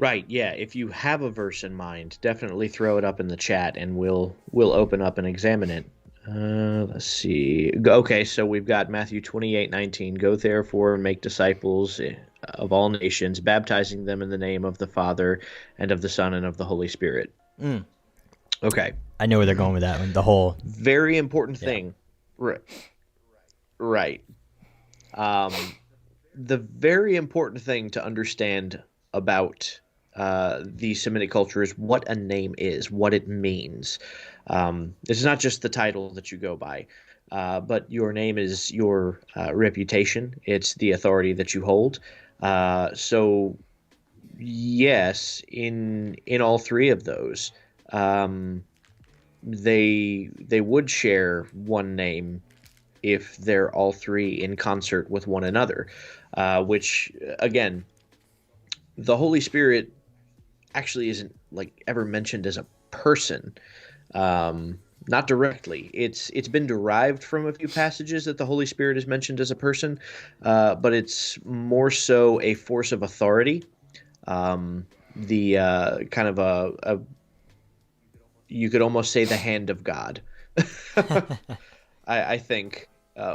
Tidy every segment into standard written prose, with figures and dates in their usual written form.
Right, yeah. If you have a verse in mind, definitely throw it up in the chat and we'll open up and examine it. Let's see. Okay, so we've got Matthew 28:19. Go therefore and make disciples of all nations, baptizing them in the name of the Father and of the Son and of the Holy Spirit. Mm. Okay. I know where they're going with that one. The whole, Very important yeah. thing. Right. Right. Um, the very important thing to understand about the Semitic culture is what a name is, what it means. It's not just the title that you go by, but your name is your reputation. It's the authority that you hold. So yes, in all three of those, um, they would share one name if they're all three in concert with one another, which again, the Holy Spirit actually isn't like ever mentioned as a person. Not directly. It's been derived from a few passages that the Holy Spirit is mentioned as a person, but it's more so a force of authority. The kind of a you could almost say the hand of God. I think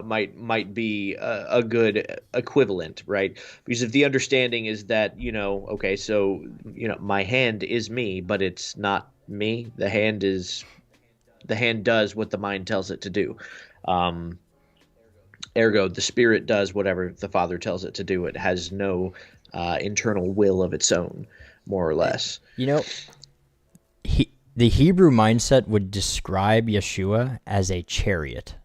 might be a good equivalent, right? Because if the understanding is that okay, so my hand is me, but it's not me. The hand does what the mind tells it to do. Um, Ergo, the spirit does whatever the Father tells it to do. It has no internal will of its own, more or less. You know, the Hebrew mindset would describe Yeshua as a chariot.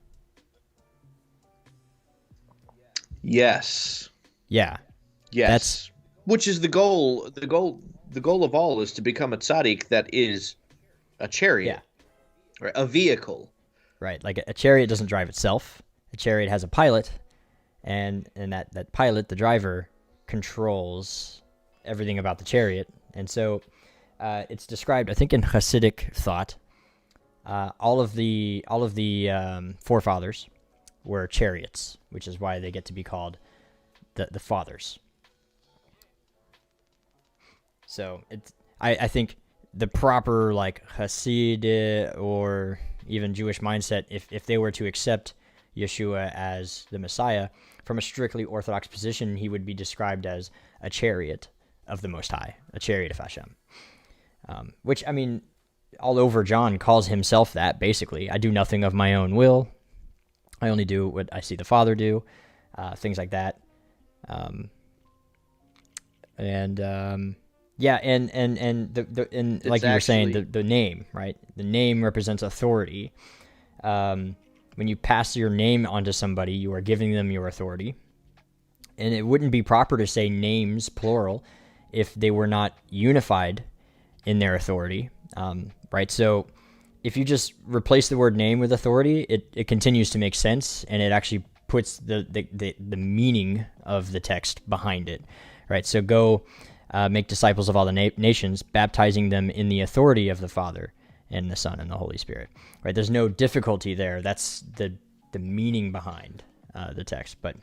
Yes. Yeah. Yes. That's Which is the goal. The goal of all is to become a tzaddik that is a chariot, yeah, right? A vehicle. right. Like a chariot doesn't drive itself. A chariot has a pilot, and that pilot, the driver, controls everything about the chariot. And so it's described, I think, in Hasidic thought. All of the forefathers were chariots, which is why they get to be called the fathers. So I think the proper like Hasid or even Jewish mindset, if they were to accept Yeshua as the Messiah, from a strictly Orthodox position, he would be described as a chariot of the Most High, a chariot of Hashem. Which, I mean, all over John calls himself that, basically. I do nothing of my own will. I only do what I see the Father do, things like that. Yeah, and like you were saying, the name, right? The name represents authority. When you pass your name onto somebody, you are giving them your authority. And it wouldn't be proper to say names, plural, if they were not unified in their authority, right? So if you just replace the word name with authority, it continues to make sense, and it actually puts the meaning of the text behind it, right? So go make disciples of all the nations, baptizing them in the authority of the Father and the Son and the Holy Spirit, right? There's no difficulty there. That's the meaning behind the text. But